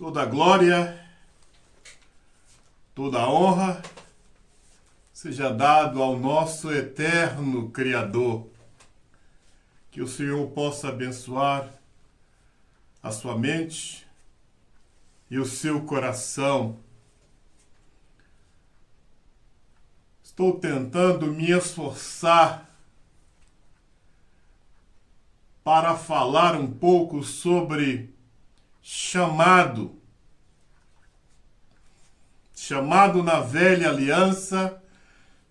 Toda glória, toda honra seja dado ao nosso eterno Criador. Que o Senhor possa abençoar a sua mente e o seu coração. Estou tentando me esforçar para falar um pouco sobre chamado na velha aliança,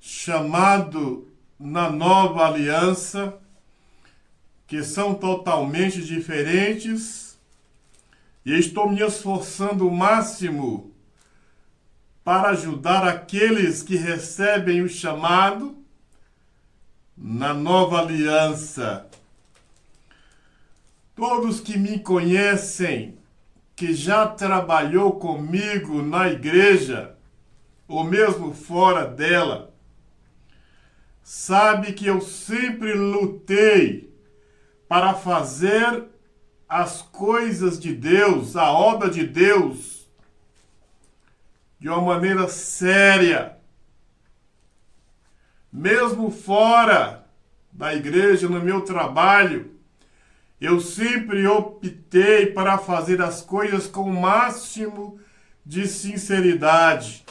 chamado na nova aliança, que são totalmente diferentes, e estou me esforçando o máximo para ajudar aqueles que recebem o chamado na nova aliança. Todos que me conhecem, que já trabalhou comigo na igreja, ou mesmo fora dela, sabe que eu sempre lutei para fazer as coisas de Deus, a obra de Deus, de uma maneira séria. Mesmo fora da igreja, no meu trabalho, eu sempre optei para fazer as coisas com o máximo de sinceridade.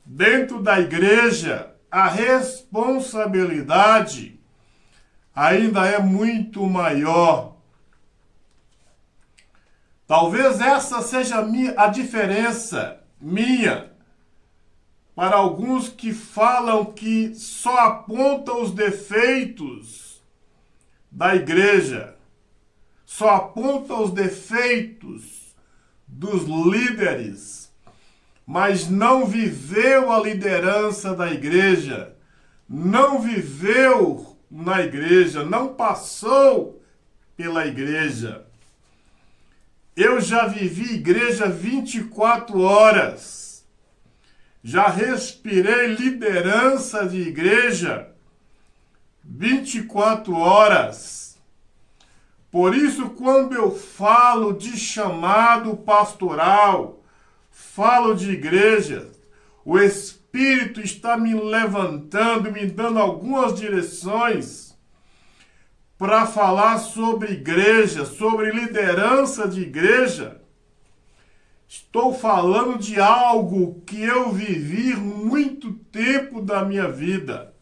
Dentro da igreja, a responsabilidade ainda é muito maior. Talvez essa seja a diferença minha para alguns que falam que só apontam os defeitos da igreja, só aponta os defeitos dos líderes, mas não viveu a liderança da igreja, não viveu na igreja, não passou pela igreja. Eu já vivi igreja 24 horas, já respirei liderança de igreja 24 horas. Por isso, quando eu falo de chamado pastoral, falo de igreja, o Espírito está me levantando, me dando algumas direções para falar sobre igreja, sobre liderança de igreja. Estou falando de algo que eu vivi muito tempo da minha vida.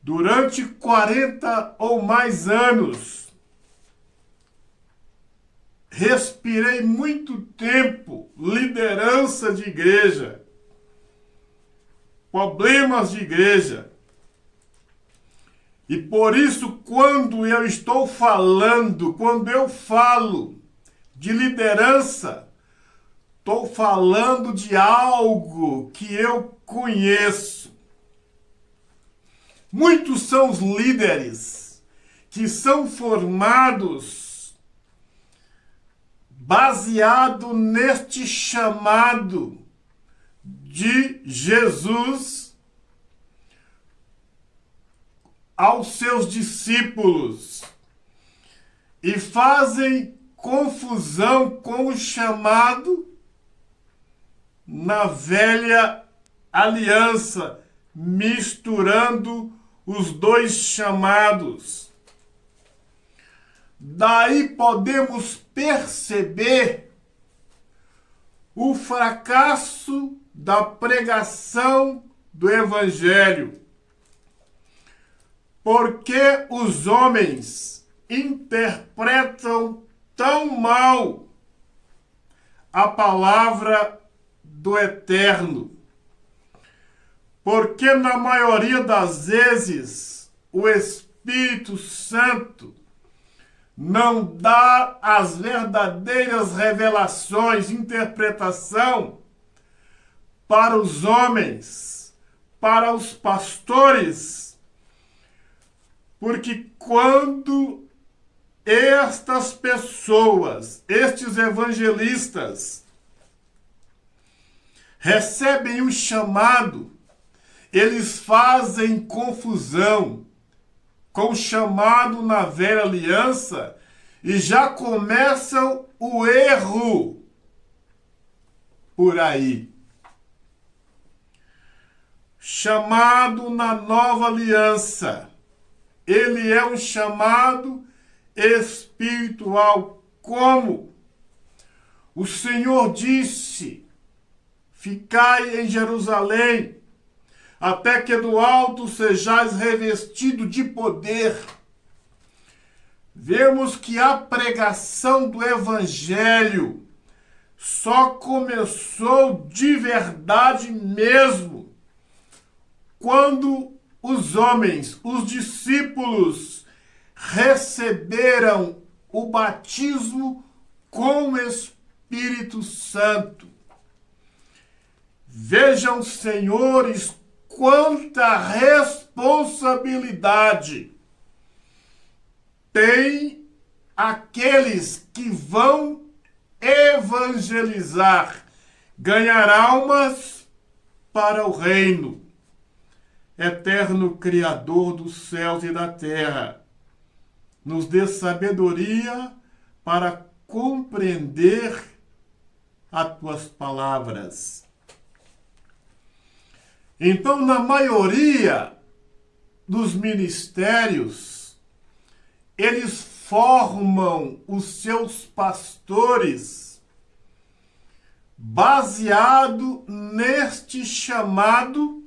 Durante 40 ou mais anos, respirei muito tempo liderança de igreja, problemas de igreja. E por isso, quando eu falo de liderança, estou falando de algo que eu conheço. Muitos são os líderes que são formados baseado neste chamado de Jesus aos seus discípulos e fazem confusão com o chamado na velha aliança, misturando os dois chamados. Daí podemos perceber o fracasso da pregação do Evangelho. Porque os homens interpretam tão mal a palavra do Eterno. Porque na maioria das vezes o Espírito Santo não dá as verdadeiras revelações, interpretação para os homens, para os pastores. Porque quando estas pessoas, estes evangelistas, recebem o chamado, eles fazem confusão com o chamado na velha aliança e já começam o erro por aí. Chamado na nova aliança. Ele é um chamado espiritual. Como? O Senhor disse: ficai em Jerusalém, até que do alto sejais revestido de poder. Vemos que a pregação do Evangelho só começou de verdade mesmo quando os homens, os discípulos, receberam o batismo com o Espírito Santo. Vejam, senhores, quanta responsabilidade tem aqueles que vão evangelizar, ganhar almas para o reino. Eterno Criador dos céus e da terra, nos dê sabedoria para compreender as tuas palavras. Então, na maioria dos ministérios, eles formam os seus pastores baseado neste chamado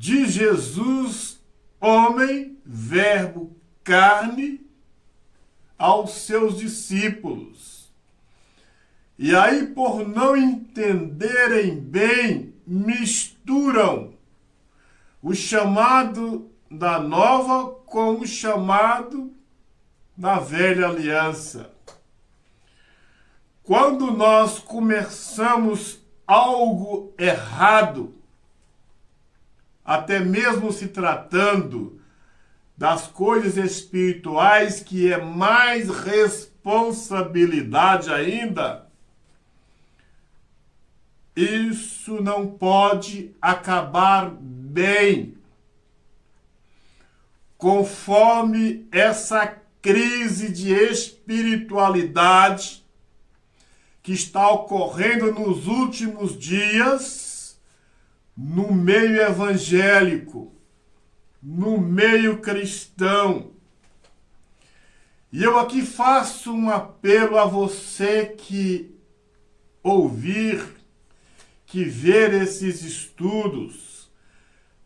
de Jesus, homem, verbo, carne, aos seus discípulos. E aí, por não entenderem bem, misturam o chamado da nova com o chamado da velha aliança. Quando nós começamos algo errado, até mesmo se tratando das coisas espirituais, que é mais responsabilidade ainda, isso não pode acabar bem, conforme essa crise de espiritualidade que está ocorrendo nos últimos dias no meio evangélico, no meio cristão. E eu aqui faço um apelo a você que ouvir, que ver esses estudos.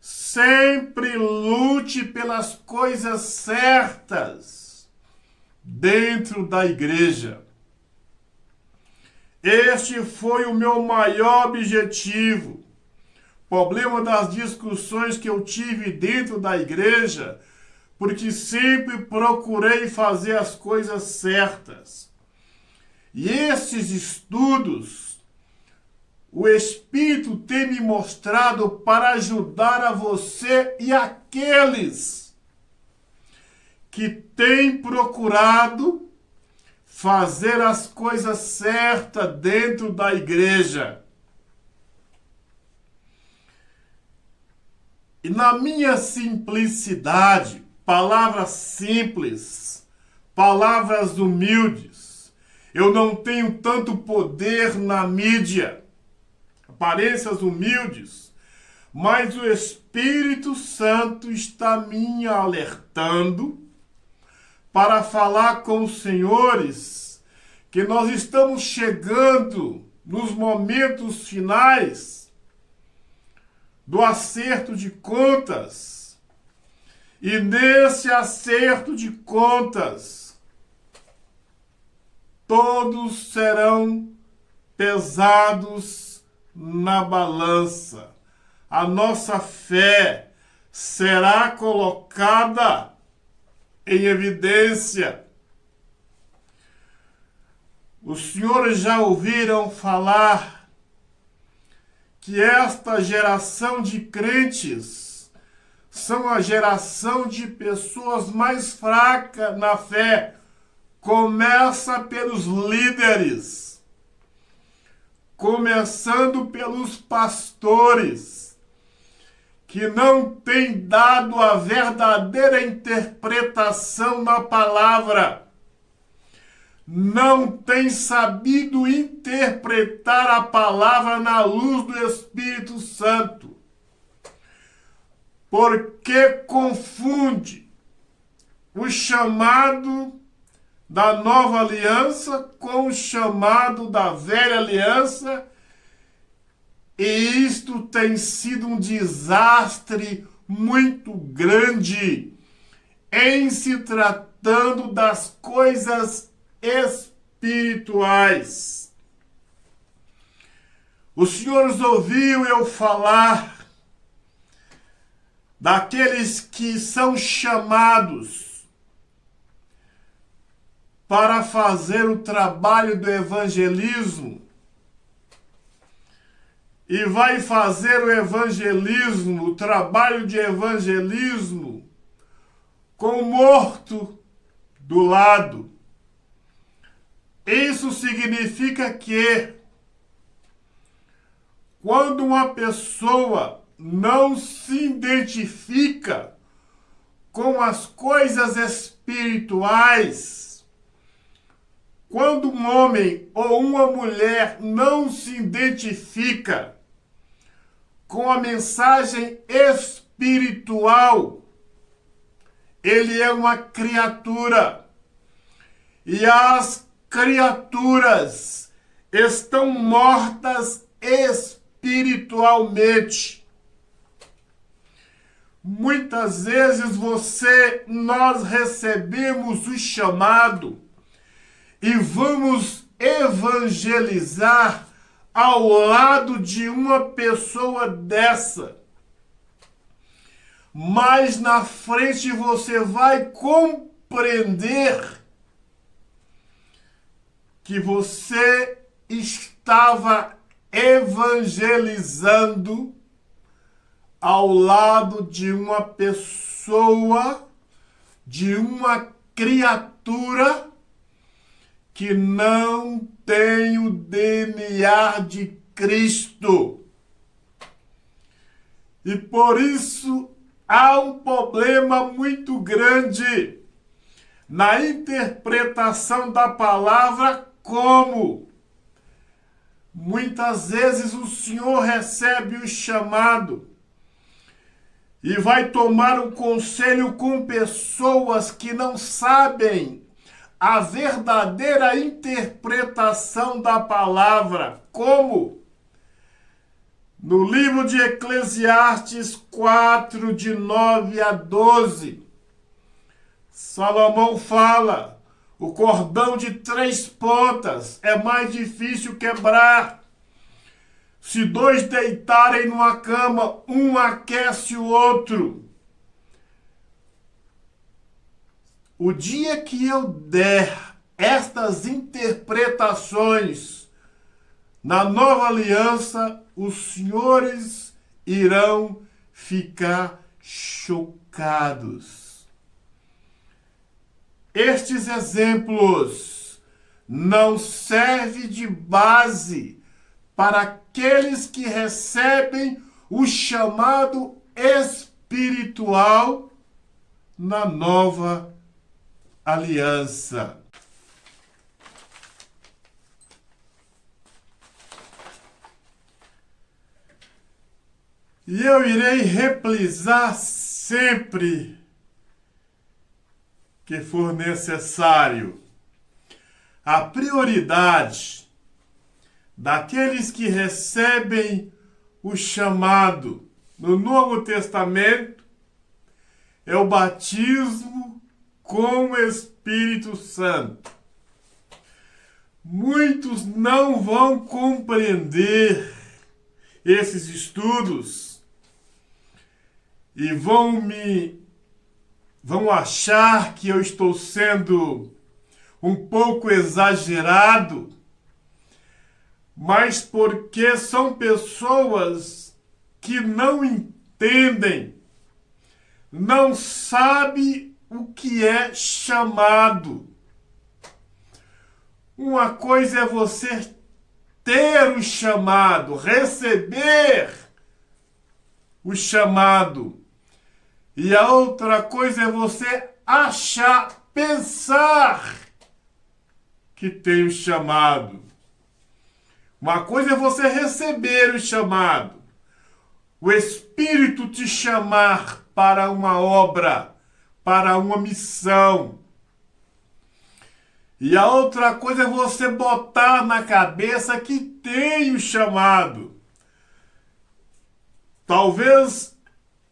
Sempre lute pelas coisas certas dentro da igreja. Este foi o meu maior objetivo. Problema das discussões que eu tive dentro da igreja, porque sempre procurei fazer as coisas certas. E esses estudos, o Espírito tem me mostrado para ajudar a você e aqueles que têm procurado fazer as coisas certas dentro da igreja. E na minha simplicidade, palavras simples, palavras humildes, eu não tenho tanto poder na mídia, aparências humildes, mas o Espírito Santo está me alertando para falar com os senhores que nós estamos chegando nos momentos finais do acerto de contas. E nesse acerto de contas, todos serão pesados na balança. A nossa fé será colocada em evidência. Os senhores já ouviram falar que esta geração de crentes são a geração de pessoas mais fracas na fé. Começa pelos líderes, começando pelos pastores, que não tem dado a verdadeira interpretação da palavra, não tem sabido interpretar a palavra na luz do Espírito Santo, porque confunde o chamado da nova aliança com o chamado da velha aliança, e isto tem sido um desastre muito grande em se tratando das coisas espirituais. O Senhor os ouviu eu falar daqueles que são chamados para fazer o trabalho do evangelismo e vai fazer o evangelismo, o trabalho de evangelismo, com o morto do lado. Isso significa que quando uma pessoa não se identifica com as coisas espirituais, quando um homem ou uma mulher não se identifica com a mensagem espiritual, ele é uma criatura. E as criaturas estão mortas espiritualmente. Muitas vezes nós recebemos o chamado e vamos evangelizar ao lado de uma pessoa dessa. Mas na frente você vai compreender que você estava evangelizando ao lado de uma pessoa, de uma criatura que não tem o DNA de Cristo. E por isso há um problema muito grande na interpretação da palavra, como muitas vezes o Senhor recebe o chamado e vai tomar um conselho com pessoas que não sabem a verdadeira interpretação da palavra, como no livro de Eclesiastes 4, de 9 a 12, Salomão fala: o cordão de 3 pontas é mais difícil quebrar. Se 2 deitarem numa cama, um aquece o outro. O dia que eu der estas interpretações na nova aliança, os senhores irão ficar chocados. Estes exemplos não servem de base para aqueles que recebem o chamado espiritual na nova aliança. E eu irei reprisar sempre que for necessário. A prioridade daqueles que recebem o chamado no Novo Testamento é o batismo com o Espírito Santo. Muitos não vão compreender esses estudos e vão achar que eu estou sendo um pouco exagerado, mas porque são pessoas que não entendem, não sabem o que é chamado. Uma coisa é você ter o chamado, receber o chamado. E a outra coisa é você achar, pensar que tem o chamado. Uma coisa é você receber o chamado. O Espírito te chamar para uma obra, para uma missão. E a outra coisa é você botar na cabeça que tem o chamado. Talvez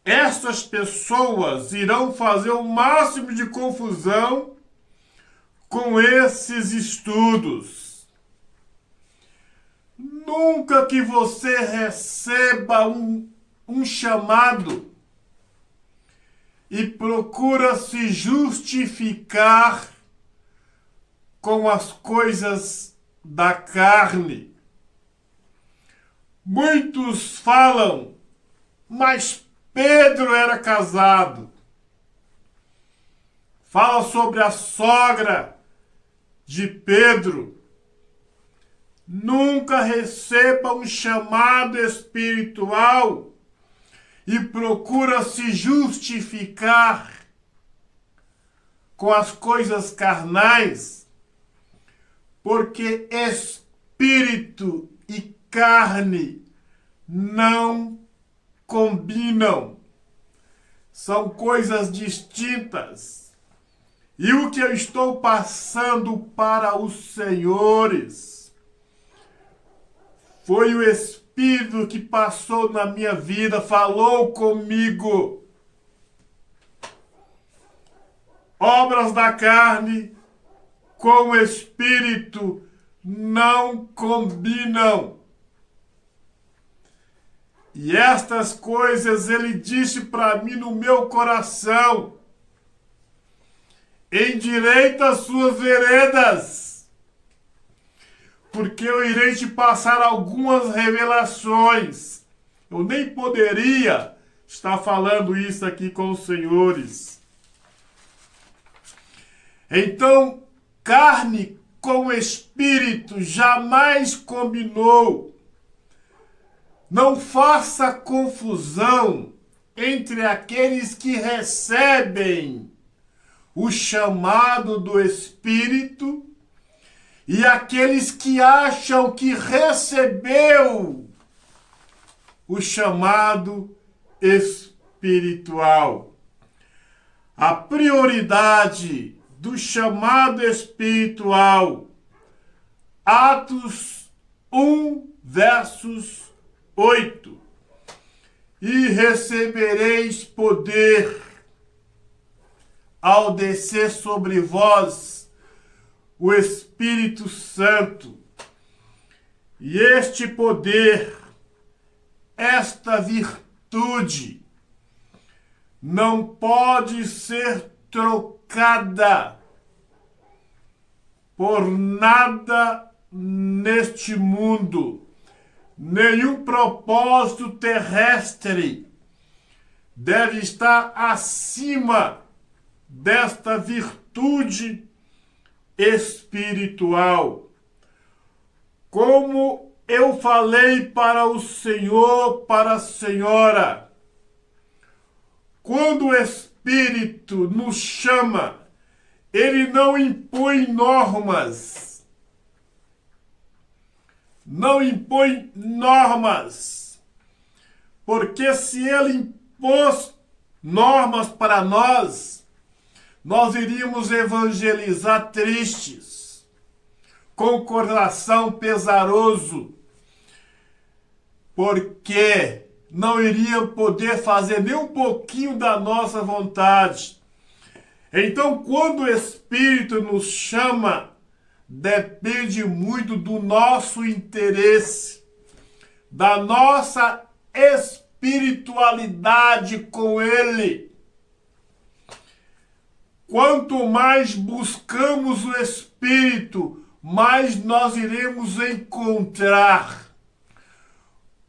estas pessoas irão fazer o máximo de confusão com esses estudos. Nunca que você receba um chamado e procura se justificar com as coisas da carne. Muitos falam, mas Pedro era casado. Fala sobre a sogra de Pedro. Nunca receba um chamado espiritual e procura se justificar com as coisas carnais, porque espírito e carne não combinam. São coisas distintas. E o que eu estou passando para os senhores foi o Espírito que passou na minha vida, falou comigo. Obras da carne com o Espírito não combinam. E estas coisas ele disse para mim no meu coração. Endireita as suas veredas, porque eu irei te passar algumas revelações. Eu nem poderia estar falando isso aqui com os senhores. Então, carne com espírito jamais combinou. Não faça confusão entre aqueles que recebem o chamado do Espírito e aqueles que acham que recebeu o chamado espiritual. A prioridade do chamado espiritual, Atos 1, versos 8. E recebereis poder ao descer sobre vós o Espírito Santo. E este poder, esta virtude, não pode ser trocada por nada neste mundo. Nenhum propósito terrestre deve estar acima desta virtude espiritual. Como eu falei para o Senhor, para a Senhora, quando o Espírito nos chama, ele não impõe normas. Não impõe normas. Porque se ele impôs normas para nós iríamos evangelizar tristes, com o coração pesaroso, porque não iriam poder fazer nem um pouquinho da nossa vontade. Então, quando o Espírito nos chama, depende muito do nosso interesse, da nossa espiritualidade com Ele. Quanto mais buscamos o Espírito, mais nós iremos encontrar.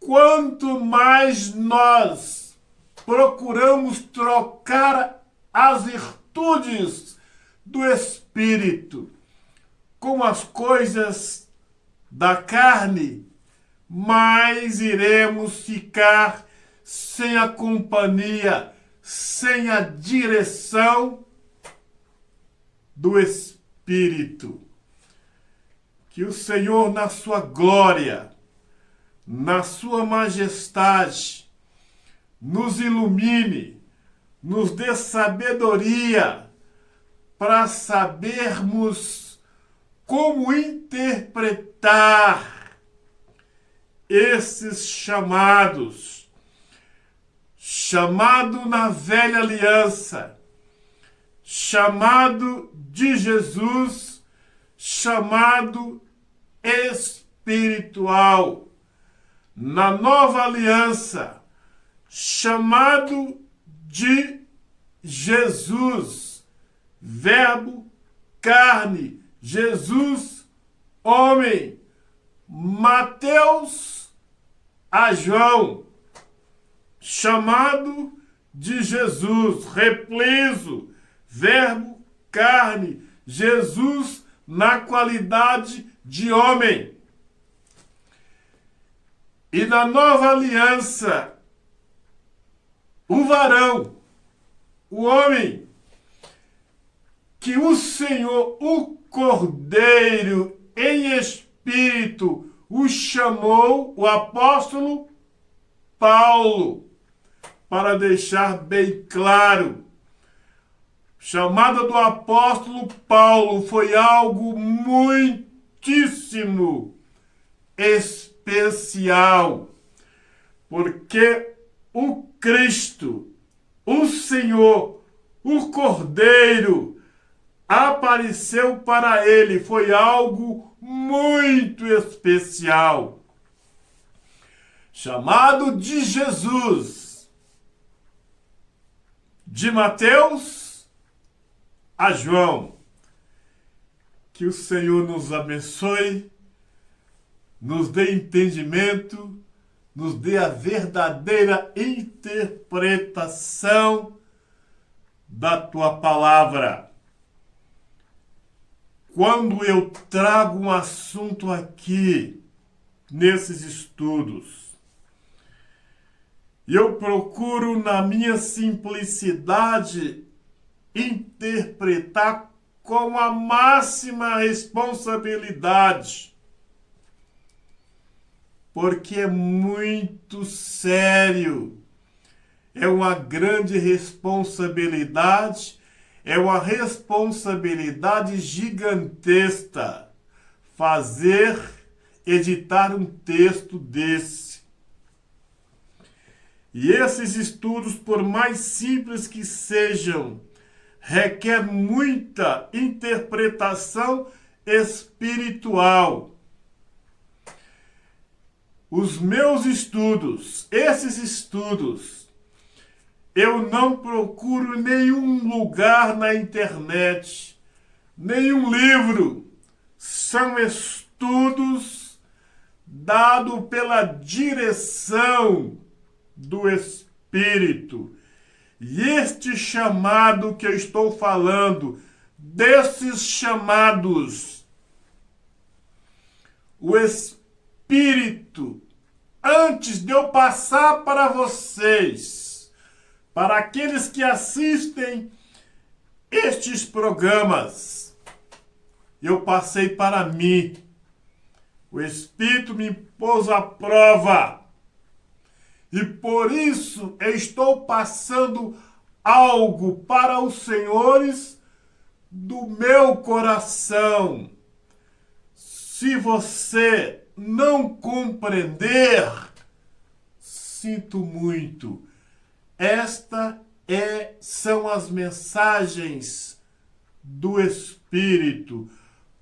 Quanto mais nós procuramos trocar as virtudes do Espírito com as coisas da carne, mais iremos ficar sem a companhia, sem a direção do Espírito. Que o Senhor, na sua glória, na sua majestade, nos ilumine, nos dê sabedoria para sabermos como interpretar esses chamados. Chamado na velha aliança, chamado de Jesus, chamado espiritual. Na nova aliança, chamado de Jesus, verbo, carne, Jesus, homem, Mateus a João, chamado de Jesus, repliso, verbo, carne, Jesus na qualidade de homem. E na nova aliança, o varão, o homem, que o Senhor, o Cordeiro em espírito, o chamou, o apóstolo Paulo, para deixar bem claro. Chamada do apóstolo Paulo foi algo muitíssimo especial, porque o Cristo, o Senhor, o Cordeiro, apareceu para ele, foi algo muito especial. Chamado de Jesus, de Mateus a João. Que o Senhor nos abençoe, nos dê entendimento, nos dê a verdadeira interpretação da tua palavra. Quando eu trago um assunto aqui, nesses estudos, eu procuro, na minha simplicidade, interpretar com a máxima responsabilidade, porque é muito sério, é uma grande responsabilidade, é uma responsabilidade gigantesca editar um texto desse. E esses estudos, por mais simples que sejam, requer muita interpretação espiritual. Os meus estudos, esses estudos, eu não procuro nenhum lugar na internet, nenhum livro. São estudos dados pela direção do Espírito. E este chamado que eu estou falando, desses chamados, o Espírito, antes de eu passar para vocês, para aqueles que assistem estes programas, eu passei para mim. O Espírito me pôs à prova. E por isso eu estou passando algo para os senhores do meu coração. Se você não compreender, sinto muito. São as mensagens do Espírito,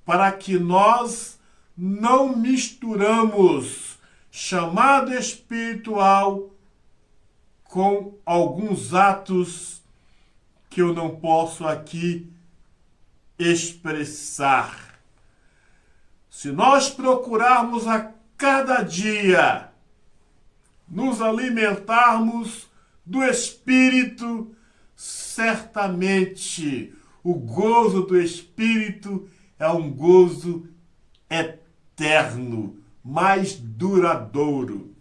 para que nós não misturamos chamado espiritual com alguns atos que eu não posso aqui expressar. Se nós procurarmos a cada dia nos alimentarmos do Espírito, certamente o gozo do Espírito é um gozo eterno, mais duradouro.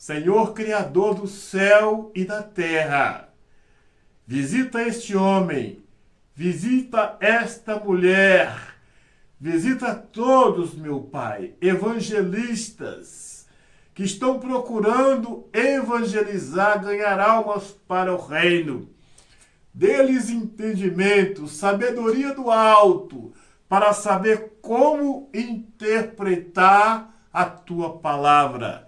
Senhor Criador do céu e da terra, visita este homem, visita esta mulher, visita todos, meu Pai, evangelistas que estão procurando evangelizar, ganhar almas para o reino. Dê-lhes entendimento, sabedoria do alto, para saber como interpretar a tua palavra.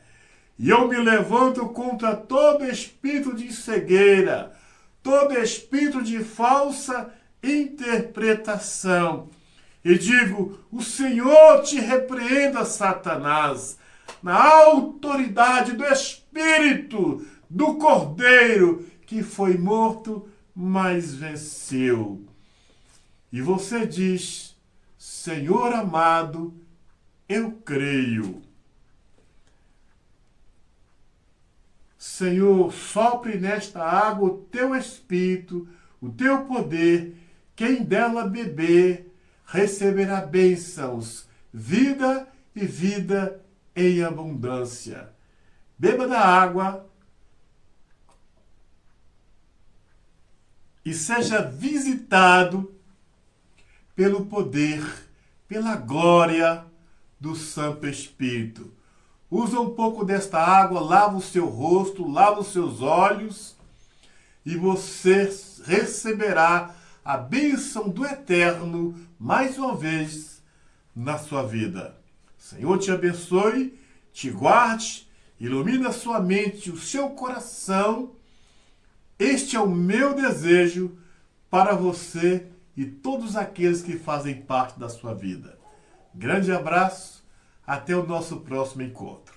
E eu me levanto contra todo espírito de cegueira, todo espírito de falsa interpretação. E digo, o Senhor te repreenda, Satanás, na autoridade do Espírito do Cordeiro, que foi morto, mas venceu. E você diz, Senhor amado, eu creio. Senhor, sopre nesta água o teu Espírito, o teu poder. Quem dela beber, receberá bênçãos, vida e vida em abundância. Beba da água e seja visitado pelo poder, pela glória do Santo Espírito. Usa um pouco desta água, lava o seu rosto, lava os seus olhos e você receberá a bênção do Eterno mais uma vez na sua vida. Senhor te abençoe, te guarde, ilumina a sua mente, o seu coração. Este é o meu desejo para você e todos aqueles que fazem parte da sua vida. Grande abraço, até o nosso próximo encontro.